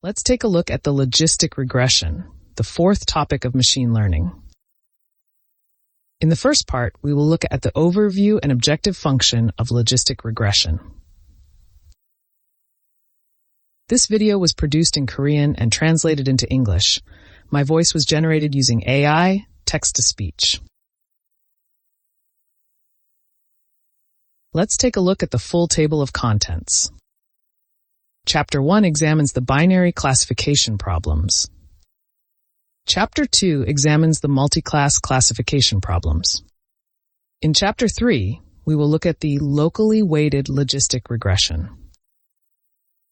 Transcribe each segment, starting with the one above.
Let's take a look at the logistic regression, the fourth topic of machine learning. In the first part, we will look at the overview and objective function of logistic regression. This video was produced in Korean and translated into English. My voice was generated using AI, text-to-speech. Let's take a look at the full table of contents. Chapter 1 examines the binary classification problems. Chapter 2 examines the multiclass classification problems. In Chapter 3, we will look at the locally weighted logistic regression.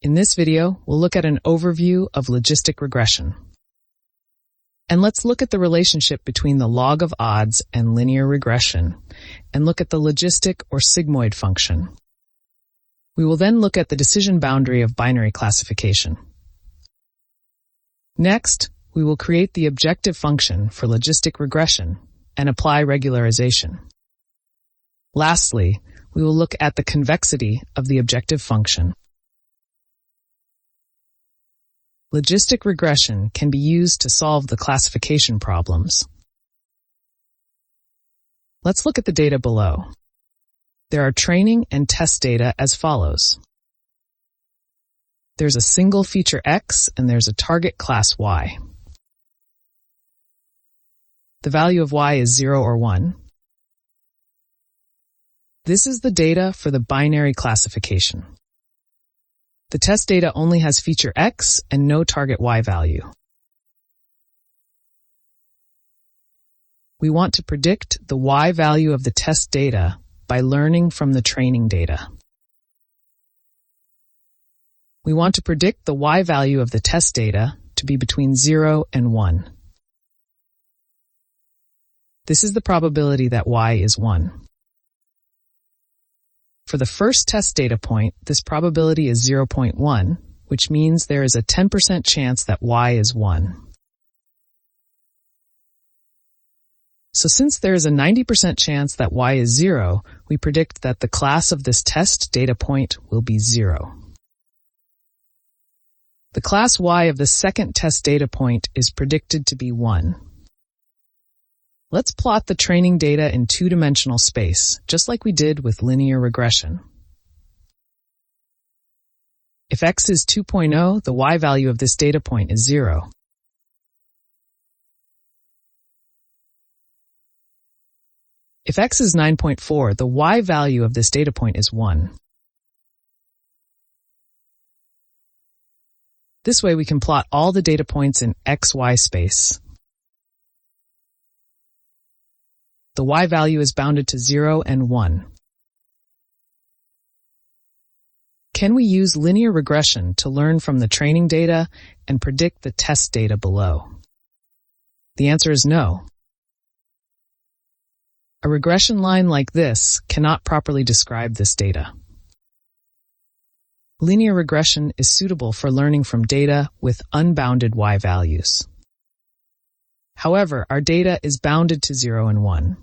In this video, we'll look at an overview of logistic regression. And let's look at the relationship between the log of odds and linear regression, and look at the logistic or sigmoid function. We will then look at the decision boundary of binary classification. Next, we will create the objective function for logistic regression and apply regularization. Lastly, we will look at the convexity of the objective function. Logistic regression can be used to solve the classification problems. Let's look at the data below. There are training and test data as follows. There's a single feature X and there's a target class Y. The value of Y is 0 or 1. This is the data for the binary classification. The test data only has feature X and no target Y value. We want to predict the Y value of the test data by learning from the training data. We want to predict the Y value of the test data to be between 0 and 1. This is the probability that Y is 1. For the first test data point, this probability is 0.1, which means there is a 10% chance that Y is 1. So since there is a 90% chance that Y is 0, we predict that the class of this test data point will be 0. The class Y of the second test data point is predicted to be 1. Let's plot the training data in two-dimensional space, just like we did with linear regression. If X is 2.0, the Y value of this data point is 0. If X is 9.4, the Y value of this data point is 1. This way we can plot all the data points in XY space. The Y value is bounded to 0 and 1. Can we use linear regression to learn from the training data and predict the test data below? The answer is no. A regression line like this cannot properly describe this data. Linear regression is suitable for learning from data with unbounded Y values. However, our data is bounded to 0 and 1.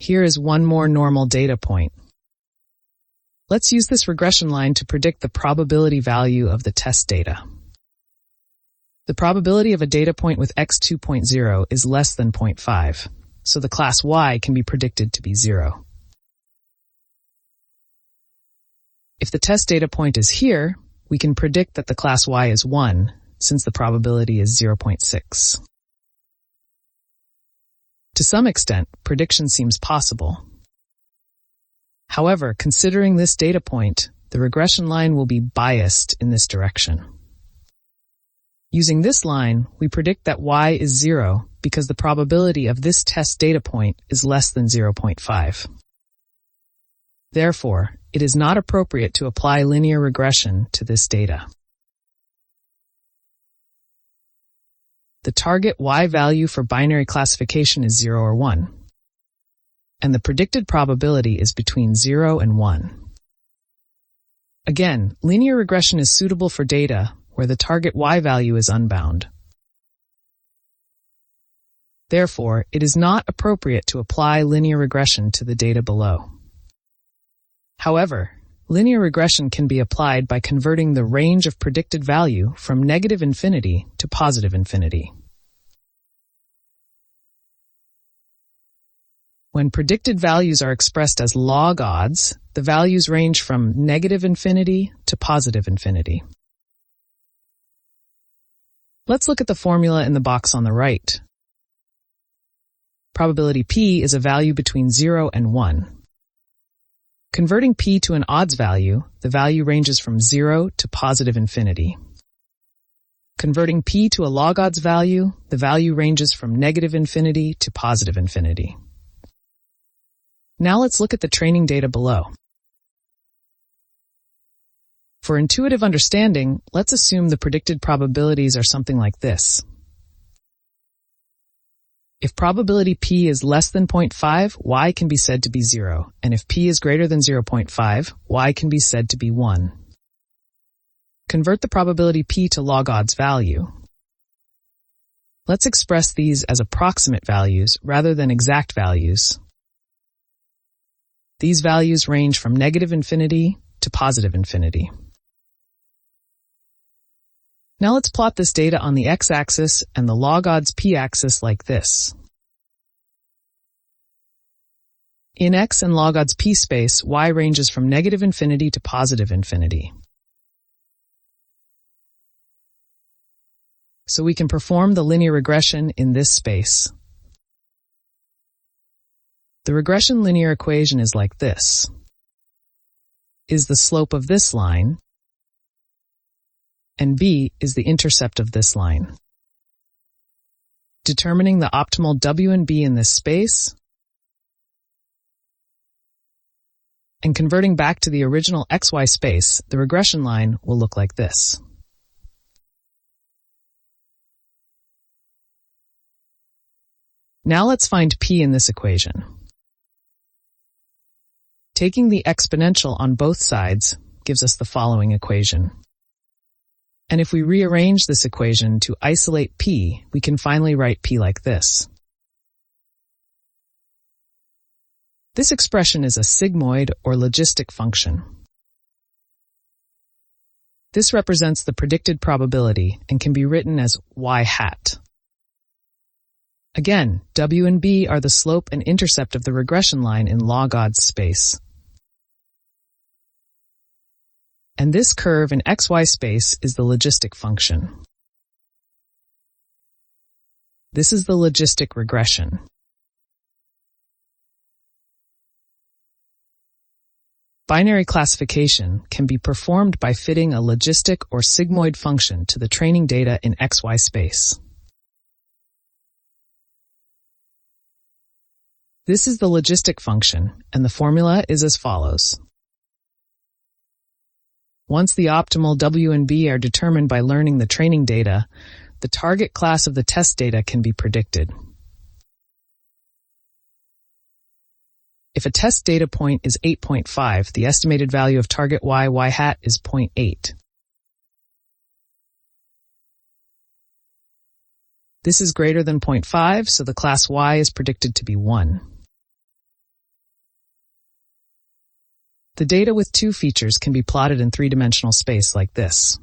Here is one more normal data point. Let's use this regression line to predict the probability value of the test data. The probability of a data point with X 2.0 is less than 0.5, so the class Y can be predicted to be 0. If the test data point is here, we can predict that the class Y is 1, since the probability is 0.6. To some extent, prediction seems possible. However, considering this data point, the regression line will be biased in this direction. Using this line, we predict that Y is 0 because the probability of this test data point is less than 0.5. Therefore, it is not appropriate to apply linear regression to this data. The target Y value for binary classification is 0 or 1, and the predicted probability is between 0 and 1. Again, linear regression is suitable for data where the target Y value is unbound. Therefore, it is not appropriate to apply linear regression to the data below. However, Linear regression can be applied by converting the range of predicted value from negative infinity to positive infinity. When predicted values are expressed as log odds, the values range from negative infinity to positive infinity. Let's look at the formula in the box on the right. Probability P is a value between 0 and 1. Converting P to an odds value, the value ranges from 0 to positive infinity. Converting P to a log odds value, the value ranges from negative infinity to positive infinity. Now let's look at the training data below. For intuitive understanding, let's assume the predicted probabilities are something like this. If probability P is less than 0.5, Y can be said to be 0, and if P is greater than 0.5, Y can be said to be 1. Convert the probability P to log odds value. Let's express these as approximate values rather than exact values. These values range from negative infinity to positive infinity. Now let's plot this data on the x-axis and the log odds p-axis like this. In x and log odds p space, y ranges from negative infinity to positive infinity. So we can perform the linear regression in this space. The regression linear equation is like this. Is the slope of this line, and b is the intercept of this line. Determining the optimal w and b in this space, and converting back to the original xy space, the regression line will look like this. Now let's find p in this equation. Taking the exponential on both sides gives us the following equation. And if we rearrange this equation to isolate p, we can finally write p like this. This expression is a sigmoid or logistic function. This represents the predicted probability and can be written as y hat. Again, w and b are the slope and intercept of the regression line in log odds space. And this curve in xy space is the logistic function. This is the logistic regression. Binary classification can be performed by fitting a logistic or sigmoid function to the training data in xy space. This is the logistic function, and the formula is as follows. Once the optimal W and B are determined by learning the training data, the target class of the test data can be predicted. If a test data point is 8.5, the estimated value of target y hat is 0.8. This is greater than 0.5, so the class y is predicted to be 1. The data with two features can be plotted in three-dimensional space like this.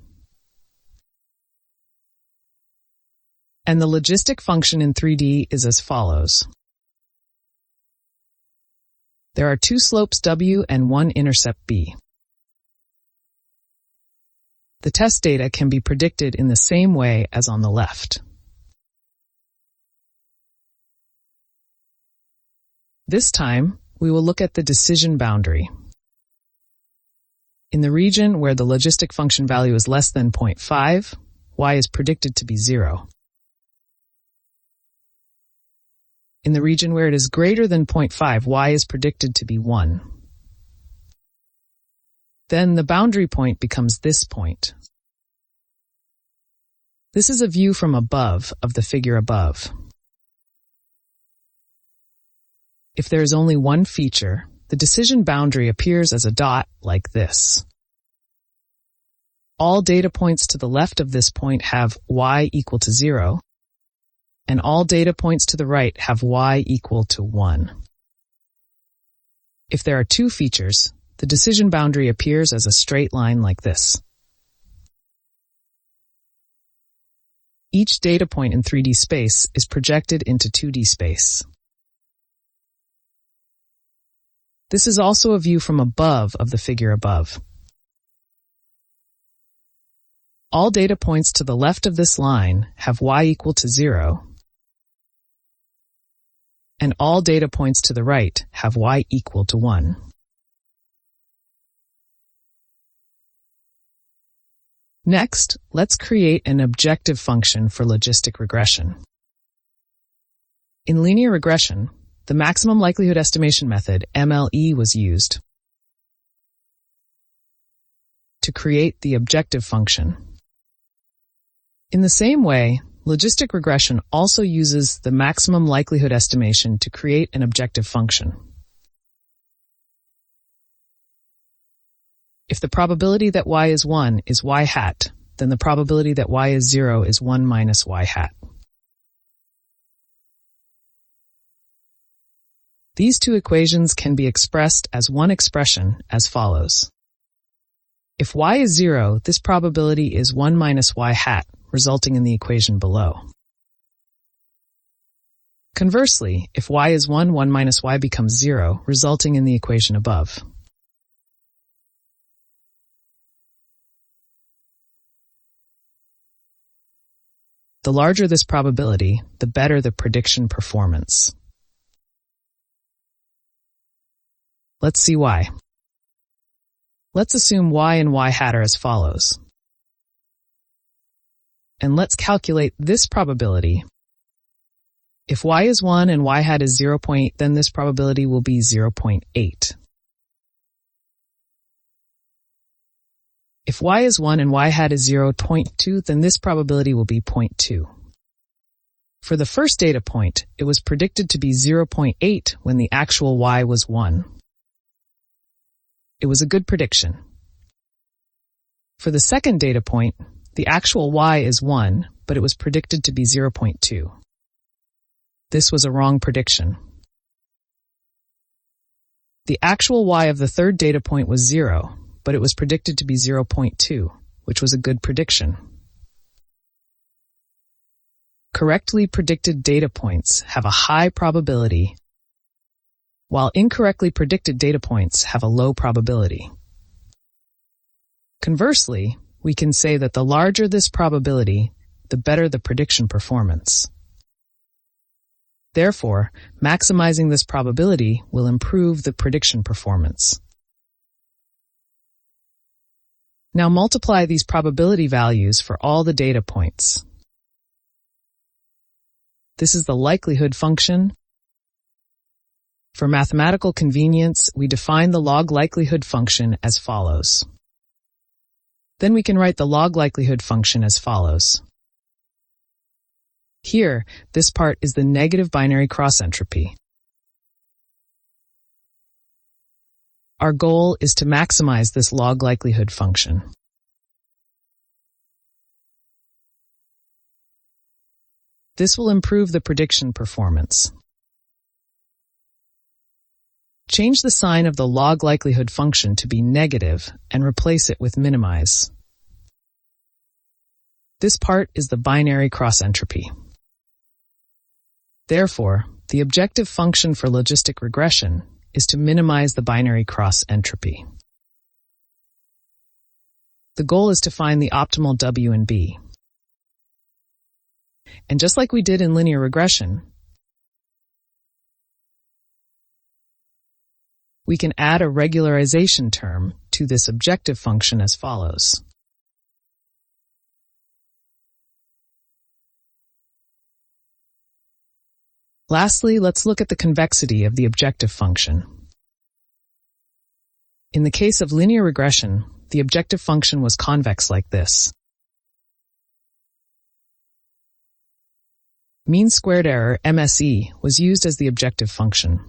And the logistic function in 3D is as follows. There are two slopes w and one intercept b. The test data can be predicted in the same way as on the left. This time, we will look at the decision boundary. In the region where the logistic function value is less than 0.5, y is predicted to be 0. In the region where it is greater than 0.5, y is predicted to be 1. Then the boundary point becomes this point. This is a view from above of the figure above. If there is only one feature, the decision boundary appears as a dot like this. All data points to the left of this point have y equal to 0, and all data points to the right have y equal to 1. If there are two features, the decision boundary appears as a straight line like this. Each data point in 3D space is projected into 2D space. This is also a view from above of the figure above. All data points to the left of this line have y equal to 0, and all data points to the right have y equal to 1. Next, let's create an objective function for logistic regression. In linear regression, the maximum likelihood estimation method, MLE, was used to create the objective function. In the same way, logistic regression also uses the maximum likelihood estimation to create an objective function. If the probability that y is 1 is y hat, then the probability that y is 0 is 1 minus y hat. These two equations can be expressed as one expression as follows. If y is 0, this probability is 1 minus y hat, resulting in the equation below. Conversely, if y is 1, 1 minus y becomes 0, resulting in the equation above. The larger this probability, the better the prediction performance. Let's see why. Let's assume y and y hat are as follows. And let's calculate this probability. If y is 1 and y hat is 0.8, then this probability will be 0.8. If y is 1 and y hat is 0.2, then this probability will be 0.2. For the first data point, it was predicted to be 0.8 when the actual y was 1. It was a good prediction. For the second data point, the actual y is 1, but it was predicted to be 0.2. This was a wrong prediction. The actual y of the third data point was 0, but it was predicted to be 0.2, which was a good prediction. Correctly predicted data points have a high probability, while incorrectly predicted data points have a low probability. Conversely, we can say that the larger this probability, the better the prediction performance. Therefore, maximizing this probability will improve the prediction performance. Now multiply these probability values for all the data points. This is the likelihood function. For mathematical convenience, we define the log likelihood function as follows. Then we can write the log likelihood function as follows. Here, this part is the negative binary cross entropy. Our goal is to maximize this log likelihood function. This will improve the prediction performance. Change the sign of the log likelihood function to be negative and replace it with minimize. This part is the binary cross entropy. Therefore, the objective function for logistic regression is to minimize the binary cross entropy. The goal is to find the optimal W and B. And just like we did in linear regression, we can add a regularization term to this objective function as follows. Lastly, let's look at the convexity of the objective function. In the case of linear regression, the objective function was convex like this. Mean squared error, MSE, was used as the objective function.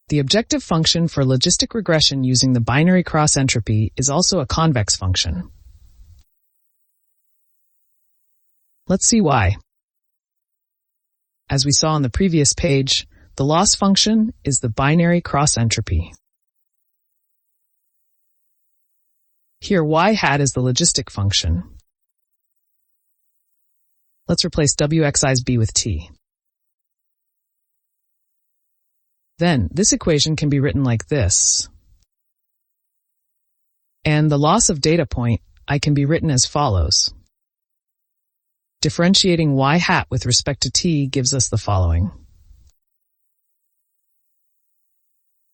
The objective function for logistic regression using the binary cross entropy is also a convex function. Let's see why. As we saw on the previous page, the loss function is the binary cross entropy. Here, y hat is the logistic function. Let's replace wxi's b with t. Then, this equation can be written like this. And the loss of data point, I can be written as follows. Differentiating y hat with respect to t gives us the following.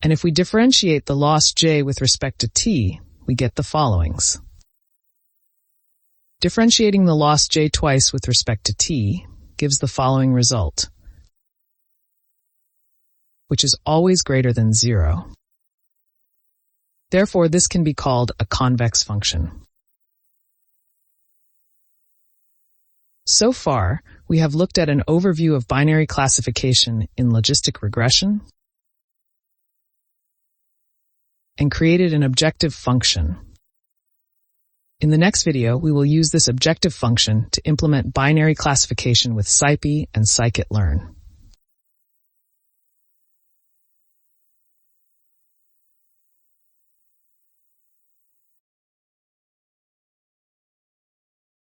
And if we differentiate the loss j with respect to t, we get the followings. Differentiating the loss j twice with respect to t gives the following result, which is always greater than 0. Therefore, this can be called a convex function. So far, we have looked at an overview of binary classification in logistic regression and created an objective function. In the next video, we will use this objective function to implement binary classification with SciPy and scikit-learn.